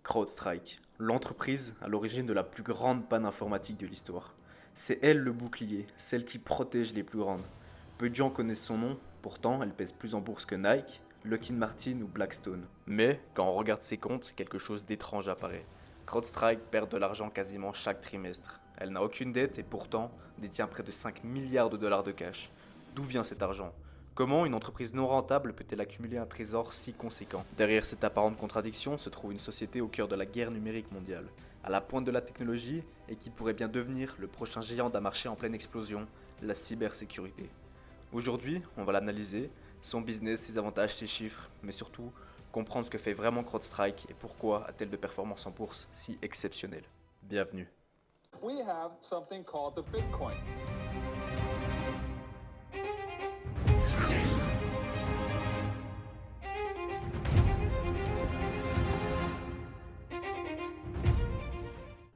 CrowdStrike, l'entreprise à l'origine de la plus grande panne informatique de l'histoire. C'est elle le bouclier, celle qui protège les plus grandes. Peu de gens connaissent son nom, pourtant elle pèse plus en bourse que Nike, Lockheed Martin ou Blackstone. Mais quand on regarde ses comptes, quelque chose d'étrange apparaît. CrowdStrike perd de l'argent quasiment chaque trimestre. Elle n'a aucune dette et pourtant détient près de 5 milliards de dollars de cash. D'où vient cet argent? Comment une entreprise non rentable peut-elle accumuler un trésor si conséquent? Derrière cette apparente contradiction se trouve une société au cœur de la guerre numérique mondiale, à la pointe de la technologie et qui pourrait bien devenir le prochain géant d'un marché en pleine explosion, la cybersécurité. Aujourd'hui, on va l'analyser, son business, ses avantages, ses chiffres, mais surtout comprendre ce que fait vraiment CrowdStrike et pourquoi a-t-elle de performances en bourse si exceptionnelles. Bienvenue. We have something called the Bitcoin.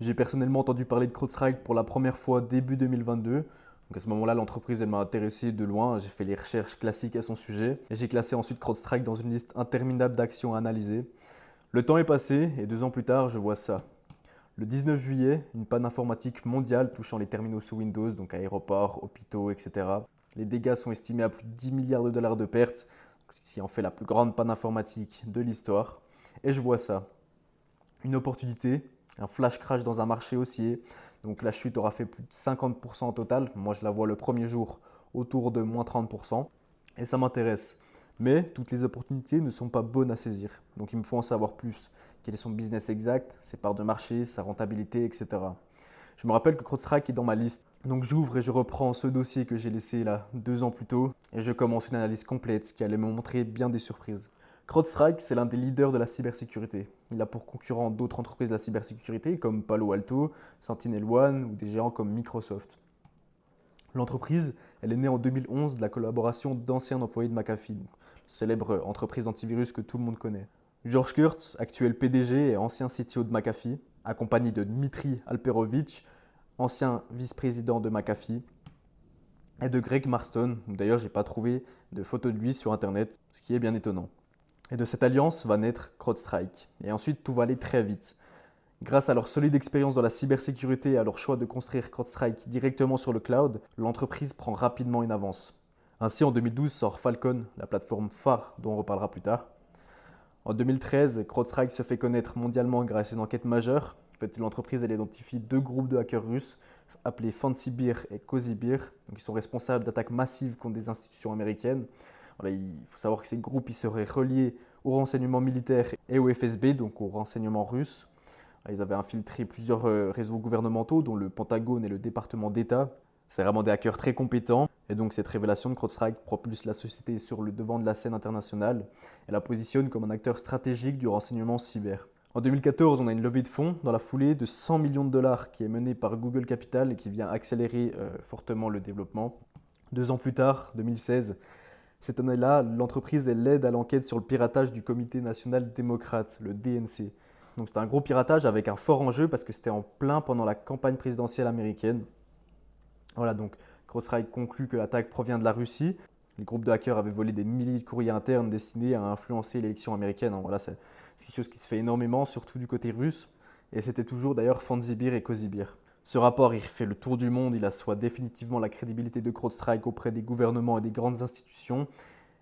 J'ai personnellement entendu parler de CrowdStrike pour la première fois début 2022. Donc à ce moment-là, l'entreprise elle m'a intéressé de loin. J'ai fait les recherches classiques à son sujet et j'ai classé ensuite CrowdStrike dans une liste interminable d'actions à analyser. Le temps est passé et 2 ans plus tard, je vois ça. Le 19 juillet, une panne informatique mondiale touchant les terminaux sous Windows, donc aéroports, hôpitaux, etc. Les dégâts sont estimés à plus de 10 milliards de dollars de pertes, ce qui en fait la plus grande panne informatique de l'histoire. Et je vois ça. Une opportunité, un flash crash dans un marché haussier. Donc la chute aura fait plus de 50% au total. Moi, je la vois le premier jour autour de moins 30%. Et ça m'intéresse. Mais toutes les opportunités ne sont pas bonnes à saisir. Donc il me faut en savoir plus. Quel est son business exact, ses parts de marché, sa rentabilité, etc. Je me rappelle que CrowdStrike est dans ma liste. Donc j'ouvre et je reprends ce dossier que j'ai laissé là 2 ans plus tôt. Et je commence une analyse complète qui allait me montrer bien des surprises. CrowdStrike, c'est l'un des leaders de la cybersécurité. Il a pour concurrent d'autres entreprises de la cybersécurité comme Palo Alto, SentinelOne ou des géants comme Microsoft. L'entreprise, elle est née en 2011 de la collaboration d'anciens employés de McAfee, célèbre entreprise antivirus que tout le monde connaît. George Kurtz, actuel PDG et ancien CTO de McAfee, accompagné de Dmitry Alperovitch, ancien vice-président de McAfee, et de Greg Marston. D'ailleurs, j'ai pas trouvé de photo de lui sur internet, ce qui est bien étonnant. Et de cette alliance va naître CrowdStrike. Et ensuite, tout va aller très vite. Grâce à leur solide expérience dans la cybersécurité et à leur choix de construire CrowdStrike directement sur le cloud, l'entreprise prend rapidement une avance. Ainsi, en 2012 sort Falcon, la plateforme phare dont on reparlera plus tard. En 2013, CrowdStrike se fait connaître mondialement grâce à une enquête majeure. En fait, l'entreprise elle identifie 2 groupes de hackers russes appelés Fancy Bear et Cozy Bear, qui sont responsables d'attaques massives contre des institutions américaines. Voilà, il faut savoir que ces groupes ils seraient reliés au renseignement militaire et au FSB, donc au renseignement russe. Ils avaient infiltré plusieurs réseaux gouvernementaux, dont le Pentagone et le département d'État. C'est vraiment des hackers très compétents. Et donc cette révélation de CrowdStrike propulse la société sur le devant de la scène internationale et la positionne comme un acteur stratégique du renseignement cyber. En 2014, on a une levée de fonds dans la foulée de 100 millions de dollars qui est menée par Google Capital et qui vient accélérer fortement le développement. 2 ans plus tard, 2016, cette année-là, l'entreprise l'aide à l'enquête sur le piratage du Comité national démocrate, le DNC. Donc c'était un gros piratage avec un fort enjeu parce que c'était en plein pendant la campagne présidentielle américaine. Voilà, donc CrowdStrike conclut que l'attaque provient de la Russie. Les groupes de hackers avaient volé des milliers de courriers internes destinés à influencer l'élection américaine. Voilà, c'est quelque chose qui se fait énormément, surtout du côté russe. Et c'était toujours d'ailleurs Fanzibir et Kozibir. Ce rapport, il fait le tour du monde, il assoit définitivement la crédibilité de CrowdStrike auprès des gouvernements et des grandes institutions.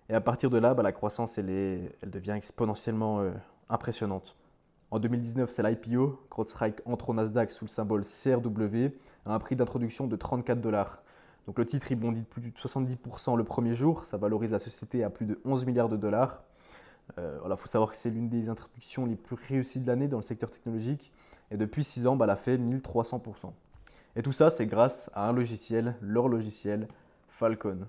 Et à partir de là, la croissance, elle devient exponentiellement impressionnante. En 2019, c'est l'IPO. CrowdStrike entre au Nasdaq sous le symbole CRW à un prix d'introduction de 34 dollars. Donc le titre il bondit de plus de 70% le premier jour. Ça valorise la société à plus de 11 milliards de dollars. Voilà, faut savoir que c'est l'une des introductions les plus réussies de l'année dans le secteur technologique. Et depuis 6 ans, elle a fait 1300%. Et tout ça, c'est grâce à un logiciel, leur logiciel Falcon.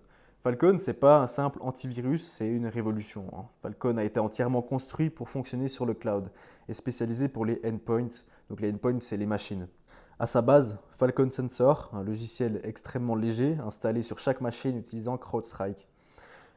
Falcon, ce n'est pas un simple antivirus, c'est une révolution. Falcon a été entièrement construit pour fonctionner sur le cloud et spécialisé pour les endpoints. Donc les endpoints, c'est les machines. À sa base, Falcon Sensor, un logiciel extrêmement léger installé sur chaque machine utilisant CrowdStrike.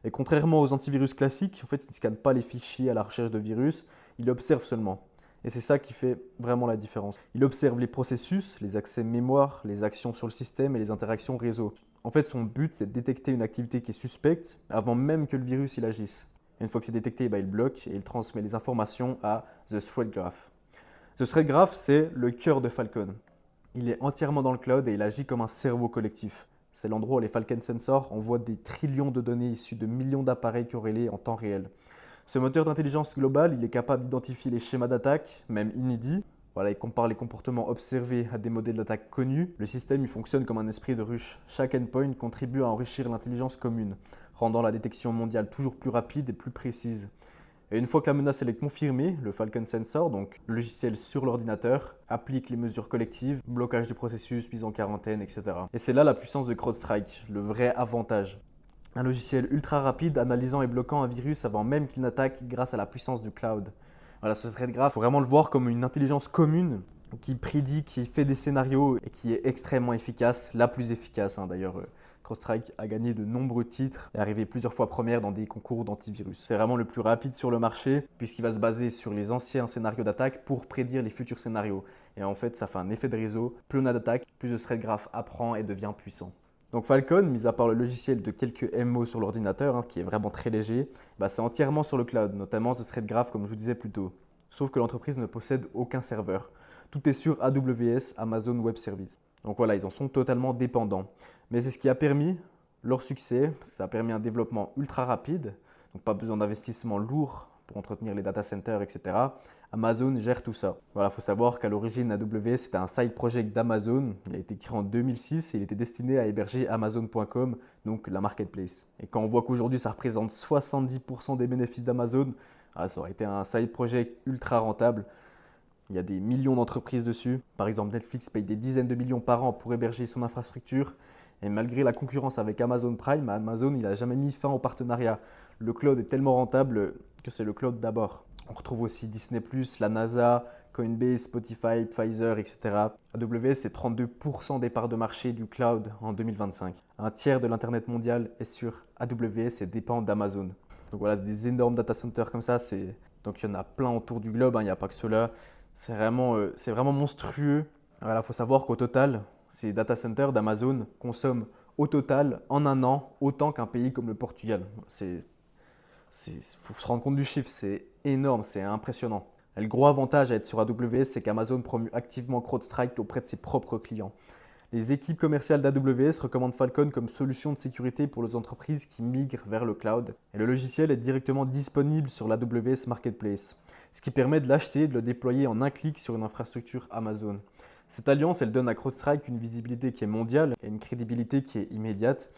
Et contrairement aux antivirus classiques, en fait, il ne scanne pas les fichiers à la recherche de virus, il observe seulement. Et c'est ça qui fait vraiment la différence. Il observe les processus, les accès mémoire, les actions sur le système et les interactions réseau. En fait, son but, c'est de détecter une activité qui est suspecte avant même que le virus il agisse. Et une fois que c'est détecté, il bloque et il transmet les informations à The Threat Graph. Ce thread graph, c'est le cœur de Falcon. Il est entièrement dans le cloud et il agit comme un cerveau collectif. C'est l'endroit où les Falcon Sensors envoient des trillions de données issues de millions d'appareils corrélés en temps réel. Ce moteur d'intelligence globale, il est capable d'identifier les schémas d'attaque, même inédits. Voilà, il compare les comportements observés à des modèles d'attaque connus. Le système il fonctionne comme un esprit de ruche. Chaque endpoint contribue à enrichir l'intelligence commune, rendant la détection mondiale toujours plus rapide et plus précise. Et une fois que la menace elle est confirmée, le Falcon Sensor, donc le logiciel sur l'ordinateur, applique les mesures collectives, blocage du processus, mise en quarantaine, etc. Et c'est là la puissance de CrowdStrike, le vrai avantage. Un logiciel ultra rapide analysant et bloquant un virus avant même qu'il n'attaque grâce à la puissance du cloud. Voilà, ce thread graph, il faut vraiment le voir comme une intelligence commune qui prédit, qui fait des scénarios et qui est extrêmement efficace, la plus efficace d'ailleurs. CrowdStrike a gagné de nombreux titres et est arrivé plusieurs fois première dans des concours d'antivirus. C'est vraiment le plus rapide sur le marché puisqu'il va se baser sur les anciens scénarios d'attaque pour prédire les futurs scénarios. Et en fait, ça fait un effet de réseau. Plus on a d'attaques, plus le thread graph apprend et devient puissant. Donc Falcon, mis à part le logiciel de quelques MO sur l'ordinateur, qui est vraiment très léger, c'est entièrement sur le cloud, notamment ce thread graph comme je vous disais plus tôt. Sauf que l'entreprise ne possède aucun serveur. Tout est sur AWS, Amazon Web Services. Donc voilà, ils en sont totalement dépendants. Mais c'est ce qui a permis leur succès, ça a permis un développement ultra rapide, donc pas besoin d'investissement lourd pour entretenir les data centers, etc. Amazon gère tout ça. Voilà, il faut savoir qu'à l'origine, AWS c'était un side project d'Amazon. Il a été créé en 2006 et il était destiné à héberger Amazon.com, donc la marketplace. Et quand on voit qu'aujourd'hui ça représente 70% des bénéfices d'Amazon, ça aurait été un side project ultra rentable. Il y a des millions d'entreprises dessus. Par exemple, Netflix paye des dizaines de millions par an pour héberger son infrastructure. Et malgré la concurrence avec Amazon Prime, Amazon n'a jamais mis fin au partenariat. Le cloud est tellement rentable que c'est le cloud d'abord. On retrouve aussi Disney+, la NASA, Coinbase, Spotify, Pfizer, etc. AWS, c'est 32% des parts de marché du cloud en 2025. Un tiers de l'Internet mondial est sur AWS et dépend d'Amazon. Donc voilà, c'est des énormes data centers comme ça. Donc il y en a plein autour du globe, il n'y a pas que ceux-là. C'est vraiment monstrueux. Voilà, faut savoir qu'au total, ces data centers d'Amazon consomment au total en un an autant qu'un pays comme le Portugal. Faut se rendre compte du chiffre, c'est énorme, c'est impressionnant. Et le gros avantage à être sur AWS, c'est qu'Amazon promue activement CrowdStrike auprès de ses propres clients. Les équipes commerciales d'AWS recommandent Falcon comme solution de sécurité pour les entreprises qui migrent vers le cloud. Et le logiciel est directement disponible sur l'AWS Marketplace, ce qui permet de l'acheter et de le déployer en un clic sur une infrastructure Amazon. Cette alliance, elle donne à CrowdStrike une visibilité qui est mondiale et une crédibilité qui est immédiate,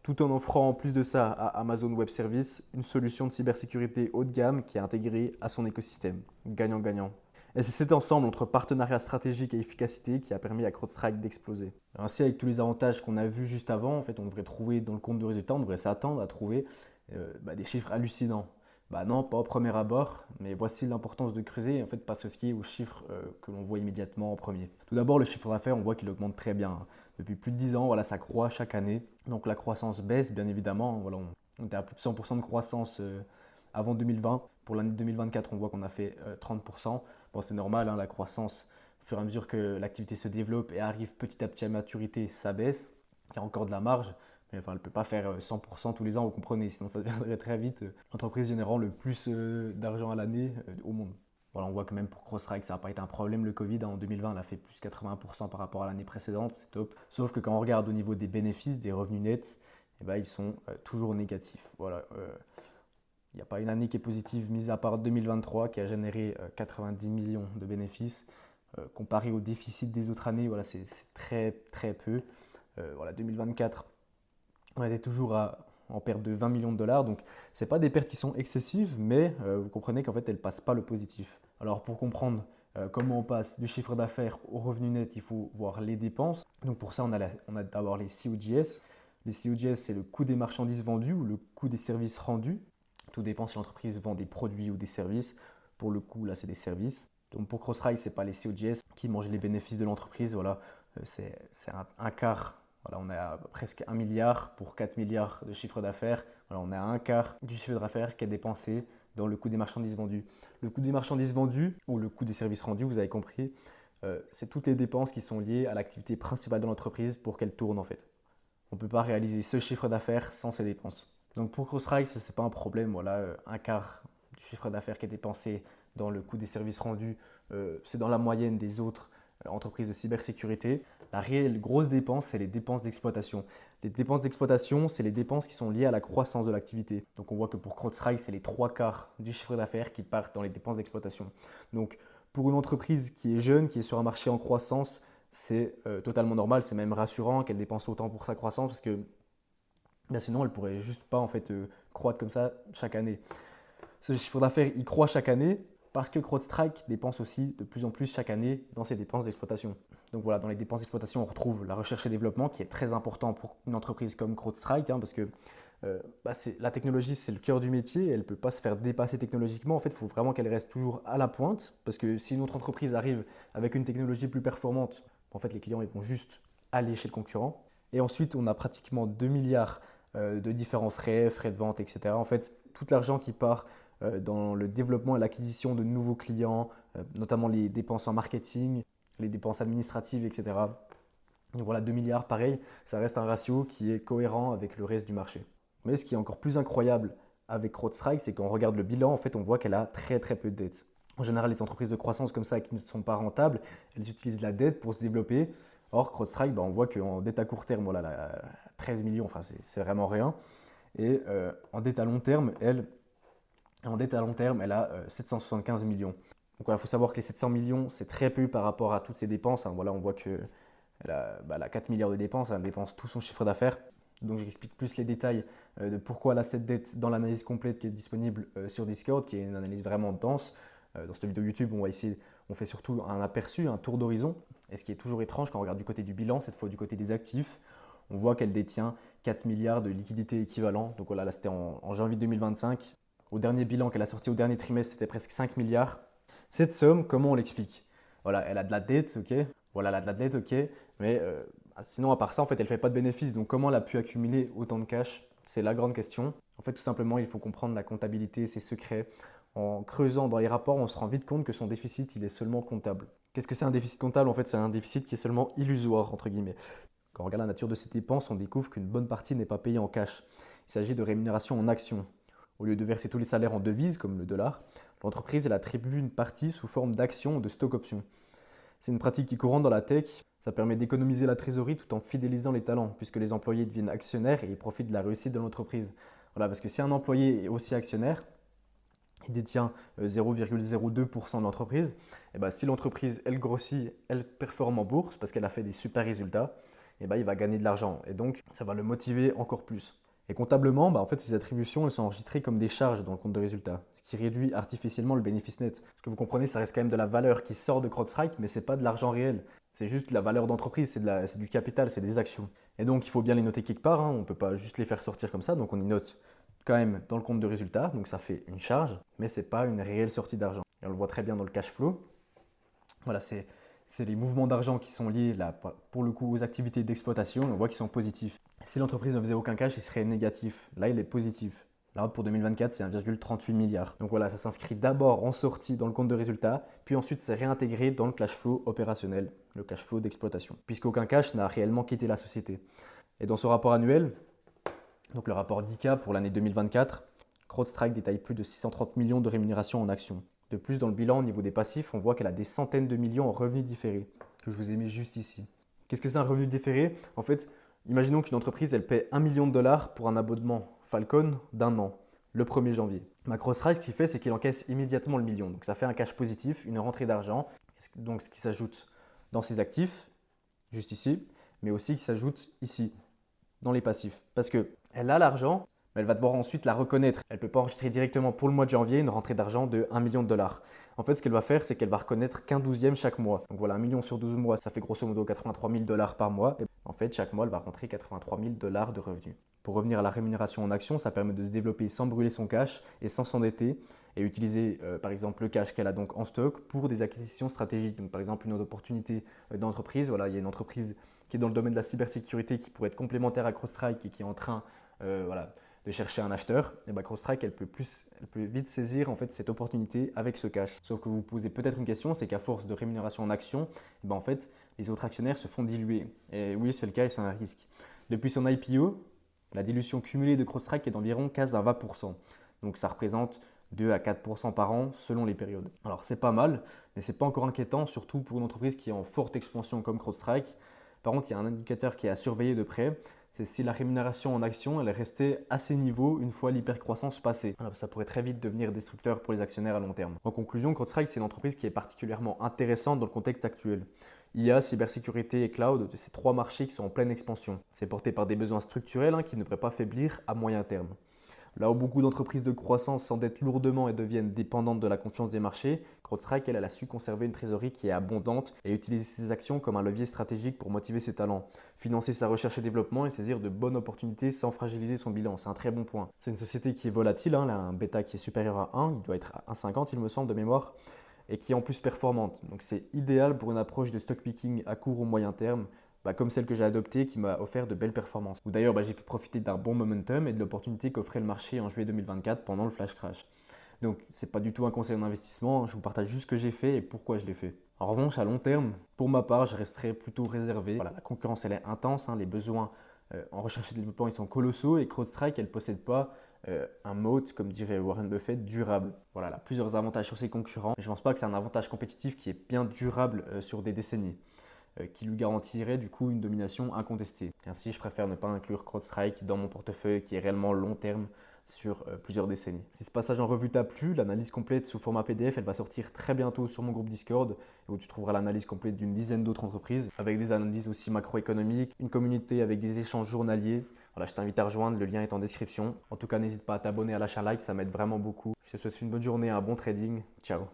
tout en offrant en plus de ça à Amazon Web Services une solution de cybersécurité haut de gamme qui est intégrée à son écosystème. Gagnant-gagnant. Et c'est cet ensemble entre partenariat stratégique et efficacité qui a permis à CrowdStrike d'exploser. Ainsi, avec tous les avantages qu'on a vus juste avant, en fait, on devrait trouver dans le compte de résultat, on devrait s'attendre à trouver des chiffres hallucinants. Non, pas au premier abord, mais voici l'importance de creuser et en fait pas se fier aux chiffres que l'on voit immédiatement en premier. Tout d'abord, le chiffre d'affaires, on voit qu'il augmente très bien. Depuis plus de 10 ans, voilà, ça croît chaque année. Donc la croissance baisse, bien évidemment. Voilà, on était à plus de 100% de croissance avant 2020. Pour l'année 2024, on voit qu'on a fait 30%. Bon, c'est normal, la croissance, au fur et à mesure que l'activité se développe et arrive petit à petit à maturité, ça baisse. Il y a encore de la marge. Mais elle ne peut pas faire 100% tous les ans, vous comprenez, sinon ça deviendrait très vite l'entreprise générant le plus d'argent à l'année au monde. Voilà, on voit que même pour CrowdStrike, ça n'a pas été un problème. Le Covid, en 2020, elle a fait plus 80% par rapport à l'année précédente, c'est top. Sauf que quand on regarde au niveau des bénéfices, des revenus nets, ils sont toujours négatifs. Voilà, il n'y a pas une année qui est positive, mis à part 2023, qui a généré 90 millions de bénéfices. Comparé au déficit des autres années, voilà, c'est très très peu. 2024, on était toujours en perte de 20 millions de dollars, donc ce n'est pas des pertes qui sont excessives, mais vous comprenez qu'en fait elles ne passent pas le positif. Alors pour comprendre comment on passe du chiffre d'affaires au revenu net, il faut voir les dépenses. Donc pour ça, on a d'abord les COGS. Les COGS, c'est le coût des marchandises vendues ou le coût des services rendus. Tout dépend si l'entreprise vend des produits ou des services. Pour le coup, là, c'est des services. Donc pour CrowdStrike, ce n'est pas les COGS qui mangent les bénéfices de l'entreprise. Voilà, c'est un quart. Voilà, on est à presque 1 milliard pour 4 milliards de chiffre d'affaires. Voilà, on est à un quart du chiffre d'affaires qui est dépensé dans le coût des marchandises vendues. Le coût des marchandises vendues ou le coût des services rendus, vous avez compris, c'est toutes les dépenses qui sont liées à l'activité principale de l'entreprise pour qu'elle tourne en fait. On ne peut pas réaliser ce chiffre d'affaires sans ces dépenses. Donc pour CrowdStrike, ce n'est pas un problème. Voilà, un quart du chiffre d'affaires qui est dépensé dans le coût des services rendus, c'est dans la moyenne des autres entreprises de cybersécurité. La réelle grosse dépense, c'est les dépenses d'exploitation. Les dépenses d'exploitation, c'est les dépenses qui sont liées à la croissance de l'activité. Donc on voit que pour CrowdStrike, c'est les 3/4 du chiffre d'affaires qui partent dans les dépenses d'exploitation. Donc pour une entreprise qui est jeune, qui est sur un marché en croissance, c'est totalement normal, c'est même rassurant qu'elle dépense autant pour sa croissance parce que sinon elle ne pourrait juste pas en fait, croître comme ça chaque année. Ce chiffre d'affaires, il croît chaque année parce que CrowdStrike dépense aussi de plus en plus chaque année dans ses dépenses d'exploitation. Donc voilà, dans les dépenses d'exploitation, on retrouve la recherche et développement qui est très important pour une entreprise comme CrowdStrike parce que la technologie, c'est le cœur du métier, elle ne peut pas se faire dépasser technologiquement. En fait, il faut vraiment qu'elle reste toujours à la pointe parce que si une autre entreprise arrive avec une technologie plus performante, en fait, les clients ils vont juste aller chez le concurrent. Et ensuite, on a pratiquement 2 milliards de différents frais de vente, etc. En fait, tout l'argent qui part dans le développement et l'acquisition de nouveaux clients, notamment les dépenses en marketing, les dépenses administratives, etc. Donc voilà, 2 milliards, pareil, ça reste un ratio qui est cohérent avec le reste du marché. Mais ce qui est encore plus incroyable avec CrowdStrike, c'est qu'on regarde le bilan, en fait, on voit qu'elle a très très peu de dettes. En général, les entreprises de croissance comme ça qui ne sont pas rentables, elles utilisent la dette pour se développer. Or, CrowdStrike, on voit qu'en dette à court terme, voilà, 13 millions, enfin, c'est vraiment rien. Et en dette à long terme, elle a 775 millions. Donc il faut savoir que les 700 millions, c'est très peu par rapport à toutes ses dépenses. Voilà, on voit qu'elle a 4 milliards de dépenses, elle dépense tout son chiffre d'affaires. Donc j'explique plus les détails de pourquoi elle a cette dette dans l'analyse complète qui est disponible sur Discord, qui est une analyse vraiment dense. Dans cette vidéo YouTube, on fait surtout un aperçu, un tour d'horizon. Et ce qui est toujours étrange quand on regarde du côté du bilan, cette fois du côté des actifs, on voit qu'elle détient 4 milliards de liquidités équivalents. Donc voilà, là c'était en janvier 2025. Au dernier bilan qu'elle a sorti au dernier trimestre, c'était presque 5 milliards. Cette somme, comment on l'explique? Voilà, elle a de la dette, ok. Voilà, elle a de la dette, ok. Mais sinon, à part ça, en fait, elle ne fait pas de bénéfices. Donc, comment elle a pu accumuler autant de cash? C'est la grande question. En fait, tout simplement, il faut comprendre la comptabilité, ses secrets. En creusant dans les rapports, on se rend vite compte que son déficit, il est seulement comptable. Qu'est-ce que c'est un déficit comptable? En fait, c'est un déficit qui est seulement illusoire, entre guillemets. Quand on regarde la nature de ses dépenses, on découvre qu'une bonne partie n'est pas payée en cash. Il s'agit de rémunération en actions. Au lieu de verser tous les salaires en devises, comme le dollar, l'entreprise elle attribue une partie sous forme d'actions ou de stock options. C'est une pratique qui est courante dans la tech. Ça permet d'économiser la trésorerie tout en fidélisant les talents, puisque les employés deviennent actionnaires et ils profitent de la réussite de l'entreprise. Voilà, parce que si un employé est aussi actionnaire, il détient 0,02% de l'entreprise, et si l'entreprise elle grossit, elle performe en bourse parce qu'elle a fait des super résultats, il va gagner de l'argent et donc ça va le motiver encore plus. Et comptablement, en fait, ces attributions elles sont enregistrées comme des charges dans le compte de résultat, ce qui réduit artificiellement le bénéfice net. Ce que vous comprenez, ça reste quand même de la valeur qui sort de CrowdStrike, mais ce n'est pas de l'argent réel. C'est juste la valeur d'entreprise, c'est du capital, c'est des actions. Et donc, il faut bien les noter quelque part, on ne peut pas juste les faire sortir comme ça, donc on y note quand même dans le compte de résultat, donc ça fait une charge, mais ce n'est pas une réelle sortie d'argent. Et on le voit très bien dans le cash flow. Voilà, c'est les mouvements d'argent qui sont liés là, pour le coup aux activités d'exploitation, on voit qu'ils sont positifs. Si l'entreprise ne faisait aucun cash, il serait négatif. Là, il est positif. Là, pour 2024, c'est 1,38 milliard. Donc voilà, ça s'inscrit d'abord en sortie dans le compte de résultat, puis ensuite c'est réintégré dans le cash flow opérationnel, le cash flow d'exploitation, puisqu'aucun cash n'a réellement quitté la société. Et dans ce rapport annuel, donc le rapport d'ICA pour l'année 2024, CrowdStrike détaille plus de 630 millions de rémunération en actions. De plus, dans le bilan au niveau des passifs, on voit qu'elle a des centaines de millions en revenus différés, que je vous ai mis juste ici. Qu'est-ce que c'est un revenu différé? En fait, imaginons qu'une entreprise elle paie 1 million de dollars pour un abonnement Falcon d'un an, le 1er janvier. CrowdStrike, ce qu'il fait, c'est qu'il encaisse immédiatement le million. Donc ça fait un cash positif, une rentrée d'argent, donc ce qui s'ajoute dans ses actifs, juste ici, mais aussi qui s'ajoute ici, dans les passifs. Parce qu'elle a l'argent, mais elle va devoir ensuite la reconnaître. Elle ne peut pas enregistrer directement pour le mois de janvier une rentrée d'argent de 1 million de dollars. En fait, ce qu'elle va faire, c'est qu'elle va reconnaître qu'un douzième chaque mois. Donc voilà, 1 million sur 12 mois, ça fait grosso modo 83 000 dollars par mois. Et en fait, chaque mois, elle va rentrer 83 000 dollars de revenus. Pour revenir à la rémunération en action, ça permet de se développer sans brûler son cash et sans s'endetter et utiliser par exemple le cash qu'elle a donc en stock pour des acquisitions stratégiques. Donc par exemple une autre opportunité d'entreprise, voilà, il y a une entreprise qui est dans le domaine de la cybersécurité qui pourrait être complémentaire à CrowdStrike et qui est en train de chercher un acheteur, et CrowdStrike elle peut vite saisir en fait cette opportunité avec ce cash. Sauf que vous vous posez peut-être une question, c'est qu'à force de rémunération en action, en fait les autres actionnaires se font diluer. Et oui, c'est le cas et c'est un risque. Depuis son IPO, la dilution cumulée de CrowdStrike est d'environ 15 à 20%. Donc ça représente 2 à 4% par an selon les périodes. Alors c'est pas mal, mais c'est pas encore inquiétant, surtout pour une entreprise qui est en forte expansion comme CrowdStrike. Par contre, il y a un indicateur qui est à surveiller de près, c'est si la rémunération en action elle est restée à ces niveaux une fois l'hypercroissance passée. Alors, ça pourrait très vite devenir destructeur pour les actionnaires à long terme. En conclusion, CrowdStrike c'est une entreprise qui est particulièrement intéressante dans le contexte actuel. IA, cybersécurité et cloud, ces trois marchés qui sont en pleine expansion. C'est porté par des besoins structurels qui ne devraient pas faiblir à moyen terme. Là où beaucoup d'entreprises de croissance s'endettent lourdement et deviennent dépendantes de la confiance des marchés, CrowdStrike, elle a su conserver une trésorerie qui est abondante et utiliser ses actions comme un levier stratégique pour motiver ses talents, financer sa recherche et développement et saisir de bonnes opportunités sans fragiliser son bilan. C'est un très bon point. C'est une société qui est volatile, elle a un bêta qui est supérieur à 1, il doit être à 1,50 il me semble de mémoire, et qui est en plus performante. Donc c'est idéal pour une approche de stock picking à court ou moyen terme, comme celle que j'ai adoptée qui m'a offert de belles performances. Ou d'ailleurs, j'ai pu profiter d'un bon momentum et de l'opportunité qu'offrait le marché en juillet 2024 pendant le flash crash. Donc, ce n'est pas du tout un conseil d'investissement, je vous partage juste ce que j'ai fait et pourquoi je l'ai fait. En revanche, à long terme, pour ma part, je resterai plutôt réservé. Voilà, la concurrence, elle est intense, les besoins en recherche et développement, ils sont colossaux et CrowdStrike, elle ne possède pas un moat, comme dirait Warren Buffett, durable. Voilà, elle a plusieurs avantages sur ses concurrents, mais je ne pense pas que c'est un avantage compétitif qui est bien durable sur des décennies, qui lui garantirait du coup une domination incontestée. Ainsi, je préfère ne pas inclure CrowdStrike dans mon portefeuille qui est réellement long terme sur plusieurs décennies. Si ce passage en revue t'a plu, l'analyse complète sous format PDF, elle va sortir très bientôt sur mon groupe Discord où tu trouveras l'analyse complète d'une dizaine d'autres entreprises avec des analyses aussi macroéconomiques, une communauté avec des échanges journaliers. Voilà, je t'invite à rejoindre, le lien est en description. En tout cas, n'hésite pas à t'abonner, à lâcher un like, ça m'aide vraiment beaucoup. Je te souhaite une bonne journée, un bon trading. Ciao.